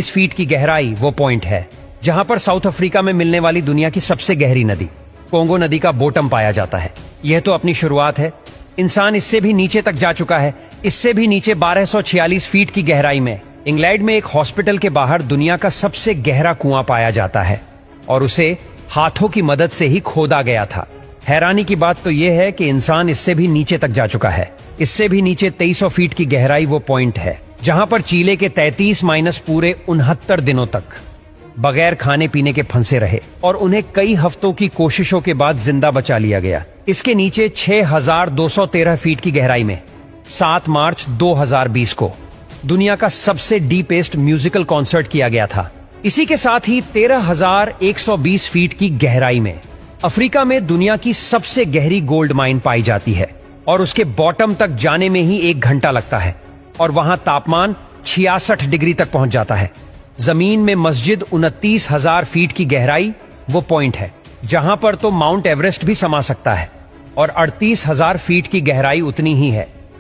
Feet की गहराई वो पॉइंट है जहां पर साउथ अफ्रीका में मिलने वाली दुनिया की सबसे गहरी नदी कोंगो नदी का बॉटम पाया जाता है। यह तो अपनी शुरुआत है। इंसान इससे भी नीचे तक जा चुका है। इससे भी नीचे 1246 फीट की गहराई में इंग्लैंड में एक हॉस्पिटल के बाहर दुनिया का सबसे गहरा कुआं पाया जाता है और उसे हाथों की मदद से ही खोदा गया था। हैरानी की बात तो यह है कि इंसान इससे भी नीचे तक जा चुका है। इससे भी नीचे 2300 फीट की गहराई वो पॉइंट है जहां पर चीले के 33 माइनस पूरे 69 दिनों तक बगैर खाने पीने के फंसे रहे और उन्हें कई हफ्तों की कोशिशों के बाद जिंदा बचा लिया गया। इसके नीचे 6213 फीट की गहराई में 7 मार्च 2020 को दुनिया का सबसे डीपेस्ट म्यूजिकल कॉन्सर्ट किया गया था। इसी के साथ ही 13,120 फीट की गहराई में अफ्रीका में दुनिया की सबसे गहरी गोल्ड माइन पाई जाती है और उसके बॉटम तक जाने में ही 1 घंटा लगता है और वहां तापमान 66 डिग्री तक पहुंच जाता है। जमीन में मस्जिद 29,000 फीट की गहराई वो पॉइंट है जहां पर तो माउंट एवरेस्ट भी समा सकता है और 38,000 फीट की गहराई उतनी ही है